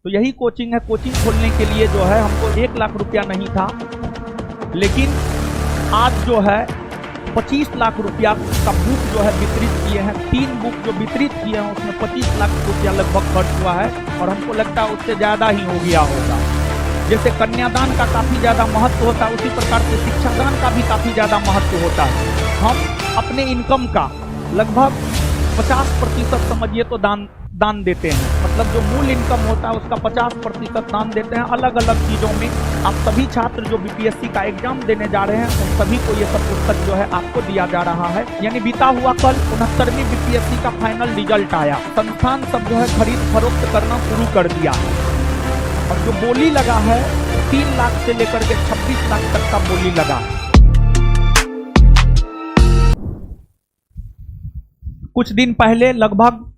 तो यही कोचिंग है। कोचिंग खोलने के लिए जो है हमको 1 लाख रुपया नहीं था, लेकिन आज जो है 25 लाख रुपया का बुक जो है वितरित किए हैं। 3 बुक जो वितरित किए हैं उसमें 25 लाख रुपया लगभग खर्च हुआ है, और हमको लगता है उससे ज़्यादा ही हो गया होगा। जैसे कन्यादान का काफ़ी ज़्यादा महत्व होता है, उसी प्रकार से शिक्षादान का भी काफ़ी ज़्यादा महत्व होता है। हम अपने इनकम का लगभग 50% समझिए तो दान देते हैं। मतलब जो मूल इनकम होता है उसका 50% दान देते हैं अलग अलग चीज़ों में। आप सभी छात्र जो बीपीएससी का एग्जाम देने जा रहे हैं उन सभी को ये सब पुस्तक जो है आपको दिया जा रहा है। यानी बीता हुआ कल 69वीं बीपीएससी का फाइनल रिजल्ट आया। संस्थान सब जो है खरीद फरोख्त करना शुरू कर दिया, और जो बोली लगा है 3 लाख से लेकर के 26 लाख तक का बोली लगा। कुछ दिन पहले, लगभग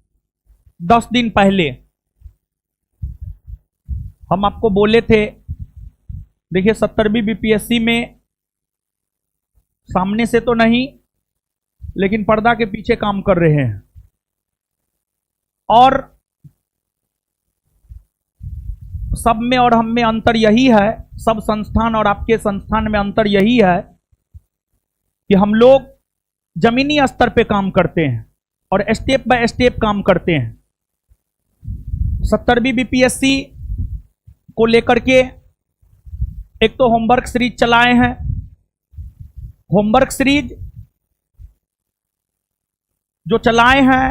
10 दिन पहले हम आपको बोले थे, देखिए 70वीं बीपीएससी में सामने से तो नहीं, लेकिन पर्दा के पीछे काम कर रहे हैं, और सब में और हम में अंतर यही है, सब संस्थान और आपके संस्थान में अंतर यही है कि हम लोग जमीनी स्तर पे काम करते हैं और स्टेप बाय स्टेप काम करते हैं। 70वीं बीपीएससी को लेकर के एक तो होमवर्क सीरीज चलाए हैं। होमवर्क सीरीज जो चलाए हैं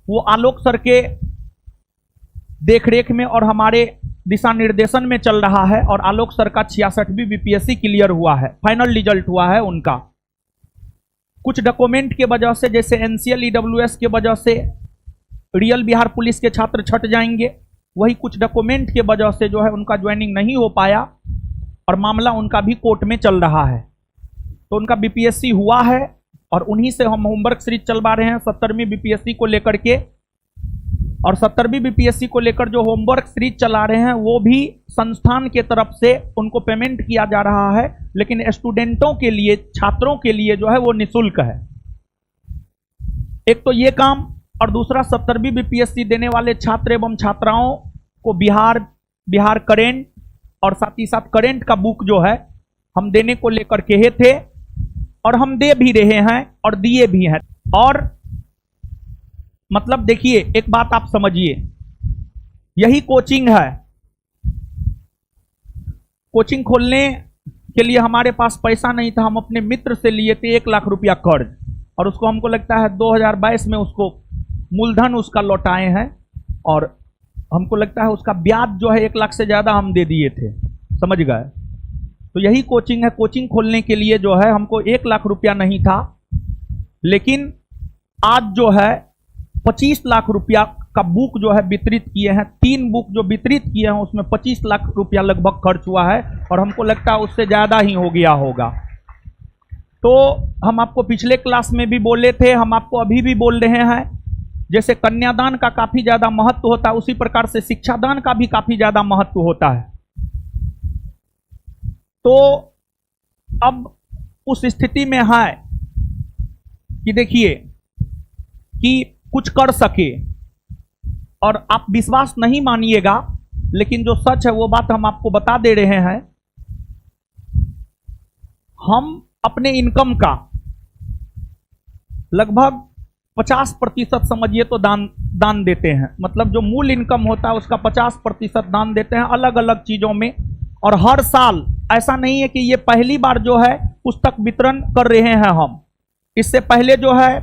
वो आलोक सर के देखरेख में और हमारे दिशा निर्देशन में चल रहा है, और आलोक सर का 66वीं बीपीएससी क्लियर हुआ है, फाइनल रिजल्ट हुआ है उनका। कुछ डॉक्यूमेंट के वजह से, जैसे एनसीएल ईडब्ल्यूएस के वजह से रियल बिहार पुलिस के छात्र छट जाएंगे, वही कुछ डॉक्यूमेंट के वजह से जो है उनका ज्वाइनिंग नहीं हो पाया, और मामला उनका भी कोर्ट में चल रहा है। तो उनका बीपीएससी हुआ है, और उन्हीं से हम होमवर्क सीरीज चलवा रहे हैं 70वीं बीपीएससी को लेकर के। और 70वीं बीपीएससी को लेकर जो होमवर्क सीरीज चला रहे हैं वो भी संस्थान के तरफ से उनको पेमेंट किया जा रहा है, लेकिन स्टूडेंटों के लिए, छात्रों के लिए जो है वो निःशुल्क है। एक तो ये काम, और दूसरा 70वीं बीपीएससी देने वाले छात्र एवं छात्राओं को बिहार करेंट और साथ ही साथ करेंट का बुक जो है हम देने को लेकर कहे थे, और हम दे भी रहे हैं और दिए भी हैं। और मतलब देखिए, एक बात आप समझिए, यही कोचिंग है। कोचिंग खोलने के लिए हमारे पास पैसा नहीं था, हम अपने मित्र से लिए थे 1 लाख रुपया कर्ज, और उसको हमको लगता है 2022 में उसको मूलधन उसका लौटाए हैं, और हमको लगता है उसका ब्याज जो है 1 लाख से ज़्यादा हम दे दिए थे, समझ गए। तो यही कोचिंग है। कोचिंग खोलने के लिए जो है हमको 1 लाख रुपया नहीं था, लेकिन आज जो है 25 लाख रुपया का बुक जो है वितरित किए हैं। 3 बुक जो वितरित किए हैं उसमें 25 लाख रुपया लगभग खर्च हुआ है, और हमको लगता है उससे ज़्यादा ही हो गया होगा। तो हम आपको पिछले क्लास में भी बोले थे, हम आपको अभी भी बोल रहे हैं, जैसे कन्यादान का काफ़ी ज़्यादा महत्व होता है, उसी प्रकार से शिक्षादान का भी काफ़ी ज़्यादा महत्व होता है। तो अब उस स्थिति में है कि देखिए कि कुछ कर सके, और आप विश्वास नहीं मानिएगा, लेकिन जो सच है वो बात हम आपको बता दे रहे हैं। हम अपने इनकम का लगभग 50% समझिए तो दान देते हैं। मतलब जो मूल इनकम होता है उसका 50% दान देते हैं अलग अलग चीज़ों में। और हर साल, ऐसा नहीं है कि ये पहली बार जो है पुस्तक वितरण कर रहे हैं हम। इससे पहले जो है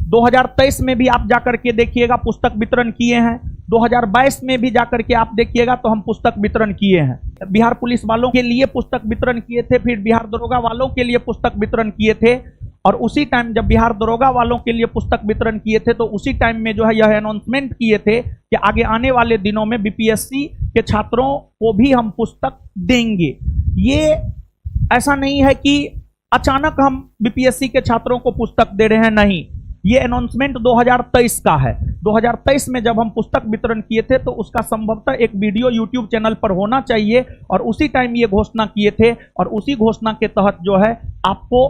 2023 में भी आप जाकर के देखिएगा पुस्तक वितरण किए हैं, 2022 में भी जाकर के आप देखिएगा तो हम पुस्तक वितरण किए हैं। बिहार पुलिस वालों के लिए पुस्तक वितरण किए थे, फिर बिहार दरोगा वालों के लिए पुस्तक वितरण किए थे, और उसी टाइम जब बिहार दरोगा वालों के लिए पुस्तक वितरण किए थे तो उसी टाइम में जो है यह अनाउंसमेंट किए थे कि आगे आने वाले दिनों में बीपीएससी के छात्रों को भी हम पुस्तक देंगे। ये ऐसा नहीं है कि अचानक हम बीपीएससी के छात्रों को पुस्तक दे रहे हैं, नहीं, ये अनाउंसमेंट 2023 का है। 2023 में जब हम पुस्तक वितरण किए थे तो उसका संभवतः एक वीडियो यूट्यूब चैनल पर होना चाहिए, और उसी टाइम ये घोषणा किए थे, और उसी घोषणा के तहत जो है आपको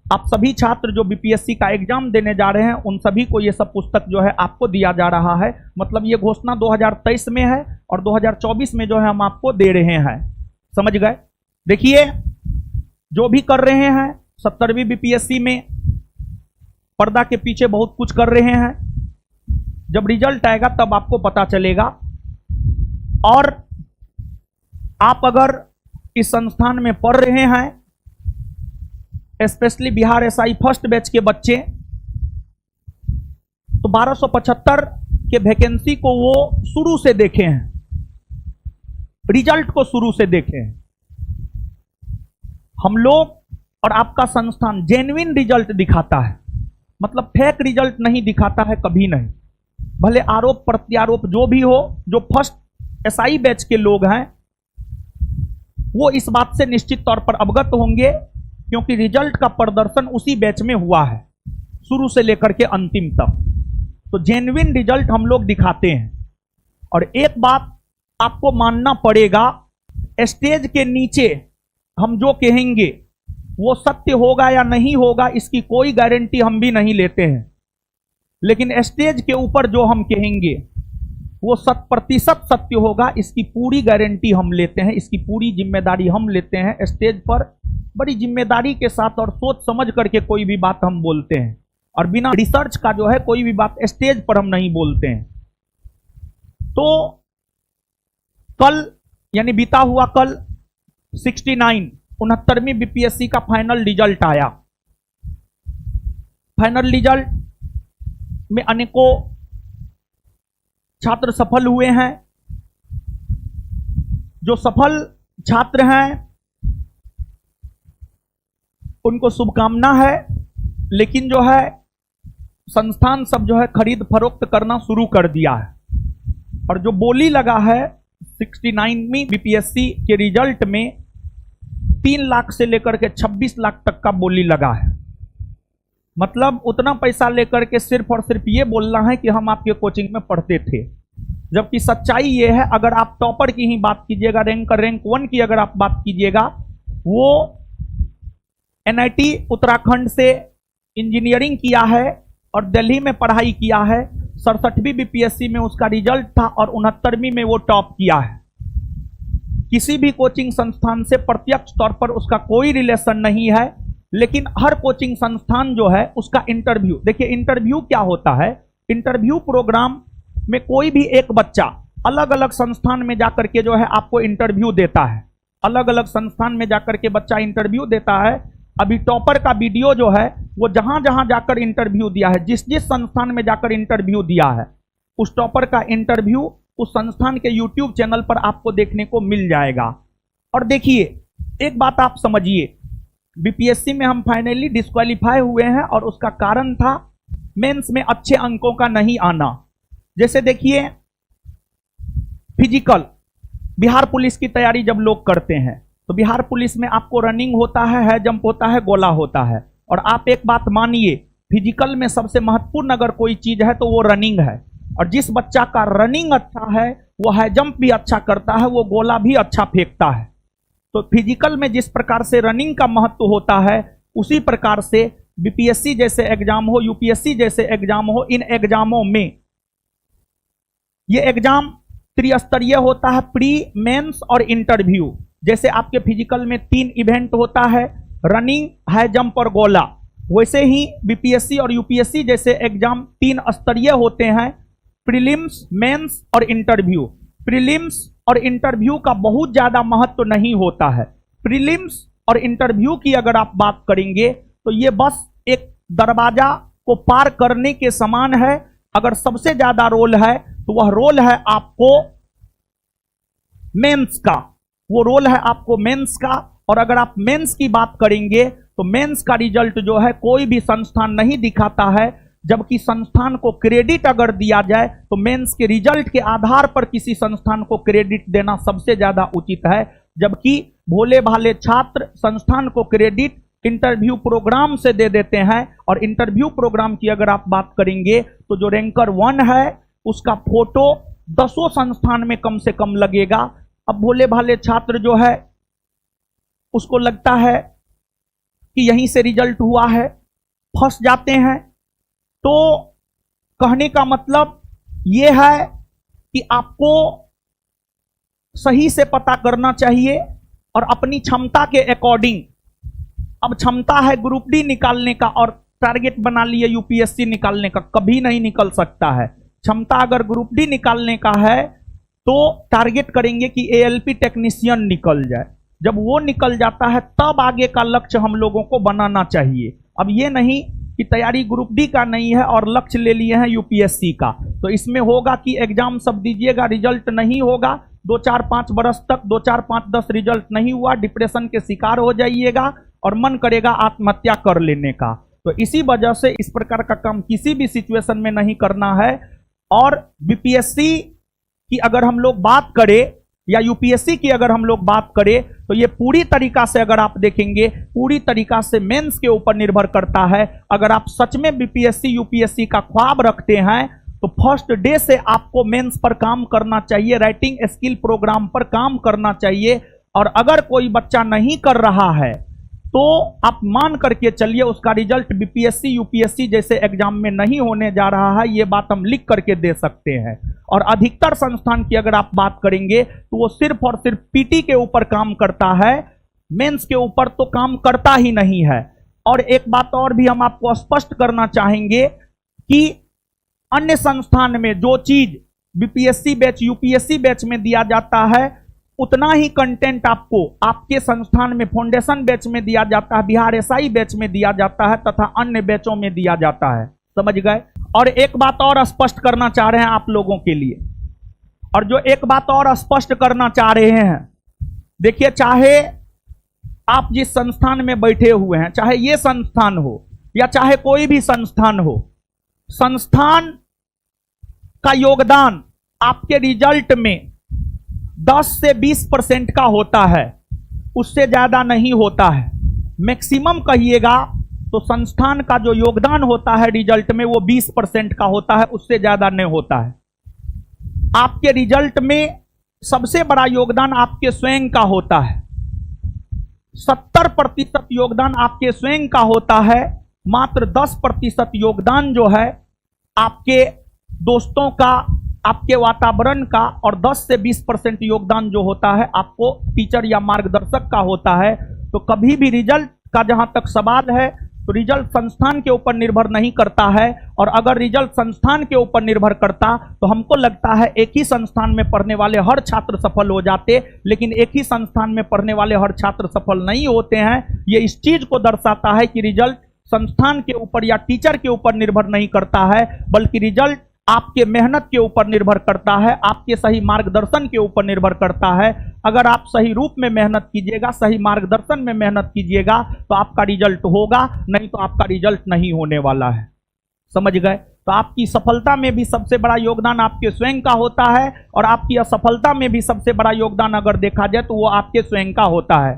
आप सभी छात्र जो बीपीएससी का एग्जाम देने जा रहे हैं उन सभी को ये सब पुस्तक जो है आपको दिया जा रहा है। मतलब ये घोषणा 2023 में है और 2024 में जो है हम आपको दे रहे हैं। समझ गए? देखिए, जो भी कर रहे हैं 70वीं बीपीएससी में पर्दा के पीछे बहुत कुछ कर रहे हैं। जब रिजल्ट आएगा तब आपको पता चलेगा। और आप अगर इस संस्थान में पढ़ रहे हैं, specially Bihar SI first batch के बच्चे, तो 1275 के वैकेंसी को वो शुरू से देखे हैं, रिजल्ट को शुरू से देखे हैं। हम लोग और आपका संस्थान जेन्युइन रिजल्ट दिखाता है, मतलब फेक रिजल्ट नहीं दिखाता है, कभी नहीं। भले आरोप प्रत्यारोप जो भी हो, जो फर्स्ट एसआई बैच के लोग हैं वो इस बात से निश्चित तौर पर अवगत होंगे, क्योंकि रिजल्ट का प्रदर्शन उसी बैच में हुआ है शुरू से लेकर के अंतिम तक। तो जेन्युइन रिजल्ट हम लोग दिखाते हैं। और एक बात आपको मानना पड़ेगा, स्टेज के नीचे हम जो कहेंगे वो सत्य होगा या नहीं होगा इसकी कोई गारंटी हम भी नहीं लेते हैं, लेकिन स्टेज के ऊपर जो हम कहेंगे वो 100% सत्य होगा, इसकी पूरी गारंटी हम लेते हैं, इसकी पूरी जिम्मेदारी हम लेते हैं। स्टेज पर बड़ी जिम्मेदारी के साथ और सोच समझ करके कोई भी बात हम बोलते हैं, और बिना रिसर्च का जो है कोई भी बात स्टेज पर हम नहीं बोलते हैं। तो कल यानी बीता हुआ कल 69वीं बीपीएससी का फाइनल रिजल्ट आया। फाइनल रिजल्ट में अनेकों छात्र सफल हुए हैं। जो सफल छात्र हैं उनको शुभकामना है, लेकिन जो है संस्थान सब जो है खरीद फरोख्त करना शुरू कर दिया है। और जो बोली लगा है 69वीं बीपीएससी के रिजल्ट में 3 लाख से लेकर के 26 लाख तक का बोली लगा है। मतलब उतना पैसा लेकर के सिर्फ और सिर्फ ये बोलना है कि हम आपके कोचिंग में पढ़ते थे, जबकि सच्चाई ये है, अगर आप टॉपर की ही बात कीजिएगा, रैंक 1 की अगर आप बात कीजिएगा, वो एनआईटी उत्तराखंड से इंजीनियरिंग किया है और दिल्ली में पढ़ाई किया है। 67वीं बीपीएससी में उसका रिजल्ट था और 69वीं में वो टॉप किया है। किसी भी कोचिंग संस्थान से प्रत्यक्ष तौर पर उसका कोई रिलेशन नहीं है, लेकिन हर कोचिंग संस्थान जो है उसका इंटरव्यू, देखिए इंटरव्यू क्या होता है। इंटरव्यू प्रोग्राम में कोई भी एक बच्चा अलग अलग संस्थान में जाकर के जो है आपको इंटरव्यू देता है, अलग अलग संस्थान में जाकर के बच्चा इंटरव्यू देता है। अभी टॉपर का वीडियो जो है वो जहां जहां जाकर इंटरव्यू दिया है, जिस जिस संस्थान में जाकर इंटरव्यू दिया है, उस टॉपर का इंटरव्यू उस संस्थान के यूट्यूब चैनल पर आपको देखने को मिल जाएगा। और देखिए एक बात आप समझिए, बीपीएससी में हम फाइनली डिस्क्वालीफाई हुए हैं और उसका कारण था मेंस में अच्छे अंकों का नहीं आना। जैसे देखिए फिजिकल, बिहार पुलिस की तैयारी जब लोग करते हैं तो बिहार पुलिस में आपको रनिंग होता है, हाई जंप होता है, गोला होता है। और आप एक बात मानिए, फिजिकल में सबसे महत्वपूर्ण अगर कोई चीज है तो वो रनिंग है। और जिस बच्चा का रनिंग अच्छा है वो हाई जंप भी अच्छा करता है, वो गोला भी अच्छा फेंकता है। तो फिजिकल में जिस प्रकार से रनिंग का महत्व होता है, उसी प्रकार से बीपीएससी जैसे एग्जाम हो, यूपीएससी जैसे एग्जाम हो, इन एग्जामों में ये एग्जाम त्रिस्तरीय होता है, प्री, मेंस और इंटरव्यू। जैसे आपके फिजिकल में 3 इवेंट होता है, रनिंग, हाई जंप और गोला, वैसे ही बीपीएससी और यूपीएससी जैसे एग्जाम 3 स्तरीय होते हैं, प्रीलिम्स, मेंस और इंटरव्यू। प्रीलिम्स और इंटरव्यू का बहुत ज्यादा महत्व नहीं होता है। प्रीलिम्स और इंटरव्यू की अगर आप बात करेंगे तो ये बस एक दरवाजा को पार करने के समान है। अगर सबसे ज्यादा रोल है तो वह रोल है आपको मेंस का, वो रोल है आपको मेंस का। और अगर आप मेंस की बात करेंगे तो मेंस का रिजल्ट जो है कोई भी संस्थान नहीं दिखाता है, जबकि संस्थान को क्रेडिट अगर दिया जाए तो मेंस के रिजल्ट के आधार पर किसी संस्थान को क्रेडिट देना सबसे ज्यादा उचित है। जबकि भोले भाले छात्र संस्थान को क्रेडिट इंटरव्यू प्रोग्राम से दे देते हैं। और इंटरव्यू प्रोग्राम की अगर आप बात करेंगे तो जो रैंकर 1 है उसका फोटो 10 संस्थान में कम से कम लगेगा। अब भोले भाले छात्र जो है उसको लगता है कि यहीं से रिजल्ट हुआ है, फंस जाते हैं। तो कहने का मतलब यह है कि आपको सही से पता करना चाहिए और अपनी क्षमता के अकॉर्डिंग, अब क्षमता है ग्रुप डी निकालने का और टारगेट बना लिए यूपीएससी निकालने का, कभी नहीं निकल सकता है। क्षमता अगर ग्रुप डी निकालने का है तो टारगेट करेंगे कि एएलपी टेक्नीशियन निकल जाए। जब वो निकल जाता है तब आगे का लक्ष्य हम लोगों को बनाना चाहिए। अब ये नहीं कि तैयारी ग्रुप डी का नहीं है और लक्ष्य ले लिए हैं यूपीएससी का, तो इसमें होगा कि एग्जाम सब दीजिएगा, रिजल्ट नहीं होगा, 2-4-5 बरस तक 2-4-5-10 रिजल्ट नहीं हुआ, डिप्रेशन के शिकार हो जाइएगा और मन करेगा आत्महत्या कर लेने का। तो इसी वजह से इस प्रकार का काम किसी भी सिचुएशन में नहीं करना है। और बीपीएससी की अगर हम लोग बात करें या यूपीएससी की अगर हम लोग बात करें तो ये पूरी तरीका से अगर आप देखेंगे, पूरी तरीका से मेंस के ऊपर निर्भर करता है। अगर आप सच में बीपीएससी यूपीएससी का ख्वाब रखते हैं तो फर्स्ट डे से आपको मेंस पर काम करना चाहिए, राइटिंग स्किल प्रोग्राम पर काम करना चाहिए। और अगर कोई बच्चा नहीं कर रहा है तो आप मान करके चलिए उसका रिजल्ट बीपीएससी यूपीएससी जैसे एग्जाम में नहीं होने जा रहा है, ये बात हम लिख करके दे सकते हैं। और अधिकतर संस्थान की अगर आप बात करेंगे तो वो सिर्फ और सिर्फ पीटी के ऊपर काम करता है, मेंस के ऊपर तो काम करता ही नहीं है। और एक बात और भी हम आपको स्पष्ट करना चाहेंगे कि अन्य संस्थान में जो चीज बीपीएससी बैच यूपीएससी बैच में दिया जाता है उतना ही कंटेंट आपको आपके संस्थान में फाउंडेशन बैच में दिया जाता है, बिहार एसआई बैच में दिया जाता है तथा अन्य बैचों में दिया जाता है। समझ गए। और एक बात और स्पष्ट करना चाह रहे हैं आप लोगों के लिए, और जो एक बात और स्पष्ट करना चाह रहे हैं, देखिए चाहे आप जिस संस्थान में बैठे हुए हैं, चाहे ये संस्थान हो या चाहे कोई भी संस्थान हो, संस्थान का योगदान आपके रिजल्ट में 10 से 20% का होता है, उससे ज्यादा नहीं होता है। मैक्सिमम कहिएगा तो संस्थान का जो योगदान होता है रिजल्ट में वो 20% का होता है, उससे ज्यादा नहीं होता है। आपके रिजल्ट में सबसे बड़ा योगदान आपके स्वयं का होता है, 70% योगदान आपके स्वयं का होता है। मात्र 10% योगदान जो है आपके दोस्तों का, आपके वातावरण का, और 10 से 20% योगदान जो होता है आपको टीचर या मार्गदर्शक का होता है। तो कभी भी रिजल्ट का जहां तक सवाल है तो रिजल्ट संस्थान के ऊपर निर्भर नहीं करता है। और अगर रिजल्ट संस्थान के ऊपर निर्भर करता तो हमको लगता है एक ही संस्थान में पढ़ने वाले हर छात्र सफल हो जाते, लेकिन एक ही संस्थान में पढ़ने वाले हर छात्र सफल नहीं होते हैं। ये इस चीज को दर्शाता है कि रिजल्ट संस्थान के ऊपर या टीचर के ऊपर निर्भर नहीं करता है, बल्कि रिजल्ट आपके मेहनत के ऊपर निर्भर करता है, आपके सही मार्गदर्शन के ऊपर निर्भर करता है। अगर आप सही रूप में मेहनत कीजिएगा, सही मार्गदर्शन में मेहनत कीजिएगा तो आपका रिजल्ट होगा, नहीं तो आपका रिजल्ट नहीं होने वाला है। समझ गए। तो आपकी सफलता में भी सबसे बड़ा योगदान आपके स्वयं का होता है, और आपकी असफलता में भी सबसे बड़ा योगदान अगर देखा जाए तो वो आपके स्वयं का होता है।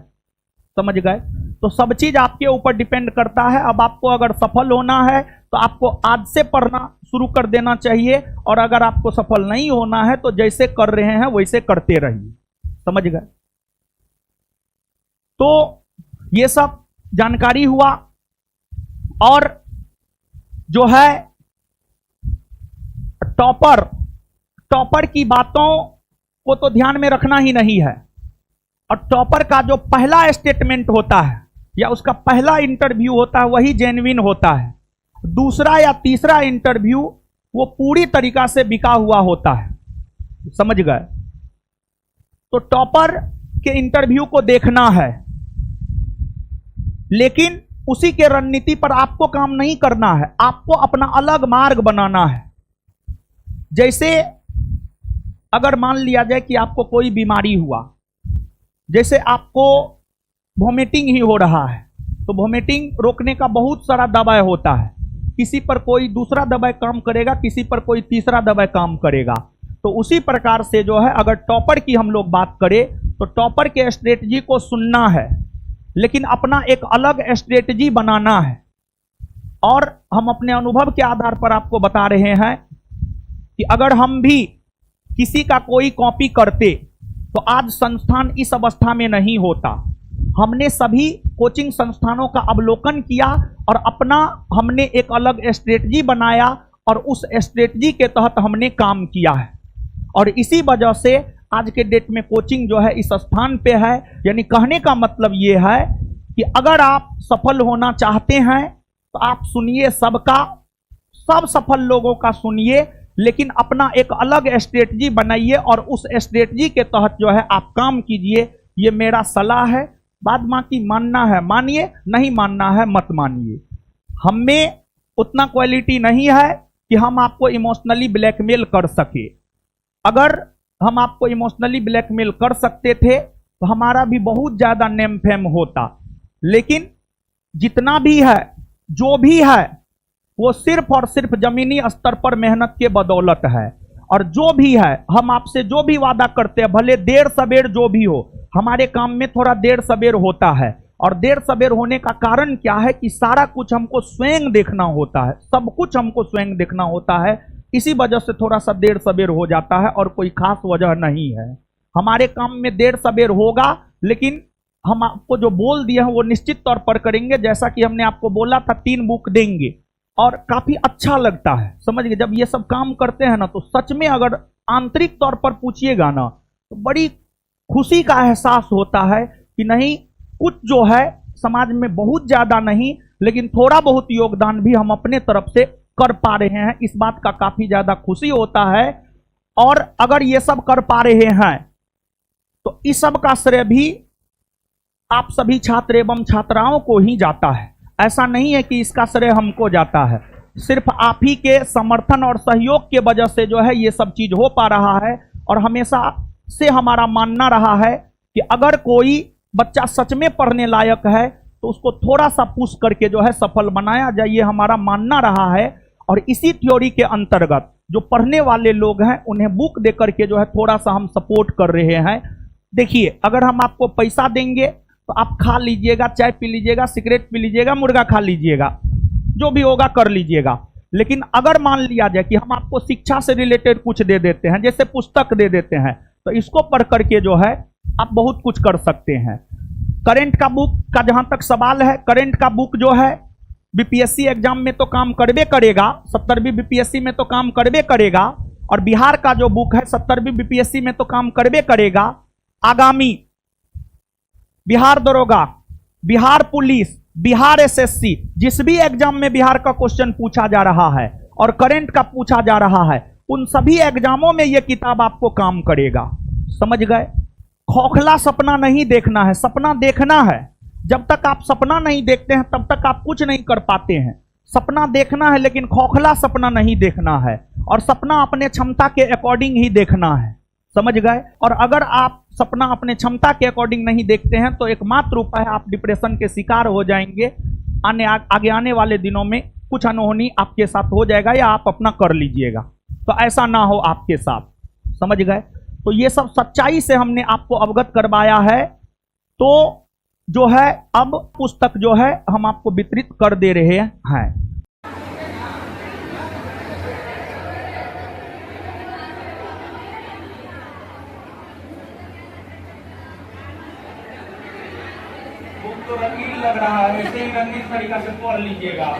समझ गए। तो सब चीज आपके ऊपर डिपेंड करता है। अब आपको अगर सफल होना है तो आपको आज से पढ़ना शुरू कर देना चाहिए, और अगर आपको सफल नहीं होना है तो जैसे कर रहे हैं वैसे करते रहिए। समझ गए। तो ये सब जानकारी हुआ। और जो है टॉपर की बातों को तो ध्यान में रखना ही नहीं है। और टॉपर का जो पहला स्टेटमेंट होता है या उसका पहला इंटरव्यू होता है वही जेन्युइन होता है। दूसरा या तीसरा इंटरव्यू वो पूरी तरीका से बिका हुआ होता है। समझ गए। तो टॉपर के इंटरव्यू को देखना है, लेकिन उसी के रणनीति पर आपको काम नहीं करना है, आपको अपना अलग मार्ग बनाना है। जैसे अगर मान लिया जाए कि आपको कोई बीमारी हुआ, जैसे आपको वोमिटिंग ही हो रहा है, तो वोमिटिंग रोकने का बहुत सारा दवाई होता है। किसी पर कोई दूसरा दवाई काम करेगा, किसी पर कोई तीसरा दवाई काम करेगा। तो उसी प्रकार से जो है अगर टॉपर की हम लोग बात करें तो टॉपर के स्ट्रेटजी को सुनना है, लेकिन अपना एक अलग स्ट्रेटजी बनाना है। और हम अपने अनुभव के आधार पर आपको बता रहे हैं कि अगर हम भी किसी का कोई कॉपी करते तो आज संस्थान इस अवस्था में नहीं होता। हमने सभी कोचिंग संस्थानों का अवलोकन किया और अपना हमने एक अलग स्ट्रेटजी बनाया और उस स्ट्रेटजी के तहत हमने काम किया है। और इसी वजह से आज के डेट में कोचिंग जो है इस स्थान पे है। यानी कहने का मतलब ये है कि अगर आप सफल होना चाहते हैं तो आप सुनिए सबका, सब सफल लोगों का सुनिए, लेकिन अपना एक अलग स्ट्रेटजी बनाइए और उस स्ट्रेटजी के तहत जो है आप काम कीजिए। ये मेरा सलाह है। बाद बाकी मानना है मानिए, नहीं मानना है मत मानिए। हमें उतना क्वालिटी नहीं है कि हम आपको इमोशनली ब्लैकमेल कर सके। अगर हम आपको इमोशनली ब्लैकमेल कर सकते थे तो हमारा भी बहुत ज्यादा नेम फेम होता। लेकिन जितना भी है, जो भी है, वो सिर्फ और सिर्फ जमीनी स्तर पर मेहनत के बदौलत है। और जो भी है, हम आपसे जो भी वादा करते हैं, भले देर सवेर जो भी हो, हमारे काम में थोड़ा देर सवेर होता है। और देर सवेर होने का कारण क्या है कि सारा कुछ हमको स्वयं देखना होता है, सब कुछ हमको स्वयं देखना होता है। इसी वजह से थोड़ा सा देर सवेर हो जाता है और कोई खास वजह नहीं है। हमारे काम में देर सवेर होगा, लेकिन हम आपको जो बोल दिए हैं वो निश्चित तौर पर करेंगे। जैसा कि हमने आपको बोला था 3 बुक देंगे और काफी अच्छा लगता है, समझ गए। जब ये सब काम करते हैं ना तो सच में अगर आंतरिक तौर पर पूछिएगा ना तो बड़ी खुशी का एहसास होता है कि नहीं, कुछ जो है समाज में बहुत ज्यादा नहीं, लेकिन थोड़ा बहुत योगदान भी हम अपने तरफ से कर पा रहे हैं। इस बात का काफी ज्यादा खुशी होता है। और अगर ये सब कर पा रहे हैं तो इस सब का श्रेय भी आप सभी छात्र एवं छात्राओं को ही जाता है। ऐसा नहीं है कि इसका श्रेय हमको जाता है। सिर्फ आप ही के समर्थन और सहयोग के वजह से जो है ये सब चीज हो पा रहा है। और हमेशा से हमारा मानना रहा है कि अगर कोई बच्चा सच में पढ़ने लायक है तो उसको थोड़ा सा पुश करके जो है सफल बनाया जाए, ये हमारा मानना रहा है। और इसी थ्योरी के अंतर्गत जो पढ़ने वाले लोग हैं उन्हें बुक दे करके जो है थोड़ा सा हम सपोर्ट कर रहे हैं। देखिए, अगर हम आपको पैसा देंगे तो आप खा लीजिएगा, चाय पी लीजिएगा, सिगरेट पी लीजिएगा, मुर्गा खा लीजिएगा, जो भी होगा कर लीजिएगा। लेकिन अगर मान लिया जाए कि हम आपको शिक्षा से रिलेटेड कुछ दे देते हैं, जैसे पुस्तक दे देते हैं, तो इसको पढ़ करके जो है आप बहुत कुछ कर सकते हैं। करंट का बुक का जहां तक सवाल है, करंट का बुक जो है बीपीएससी एग्जाम में तो काम करबे करेगा, 70वीं बीपीएससी में तो काम करबे करेगा। और बिहार का जो बुक है 70वीं बीपीएससी में तो काम करबे करेगा। आगामी बिहार दरोगा, बिहार पुलिस, बिहार एसएससी, जिस भी एग्जाम में बिहार का क्वेश्चन पूछा जा रहा है और करंट का पूछा जा रहा है, उन सभी एग्जामों में यह किताब आपको काम करेगा। समझ गए? खोखला सपना नहीं देखना है, सपना देखना है। जब तक आप सपना नहीं देखते हैं तब तक आप कुछ नहीं कर पाते हैं। सपना देखना है, लेकिन खोखला सपना नहीं देखना है। और सपना अपने क्षमता के अकॉर्डिंग ही देखना है। समझ गए? और अगर आप सपना अपने क्षमता के अकॉर्डिंग नहीं देखते हैं तो एकमात्र उपाय, आप डिप्रेशन के शिकार हो जाएंगे। आगे आने वाले दिनों में कुछ अनहोनी आपके साथ हो जाएगा या आप अपना कर लीजिएगा। तो ऐसा ना हो आपके साथ। समझ गए? तो ये सब सच्चाई से हमने आपको अवगत करवाया है। तो जो है अब पुस्तक जो है हम आपको वितरित कर दे रहे हैं। बुक तो रंगीन लग रहा है, वैसे ही रंगीन तरीका से पढ़ लीजिएगा।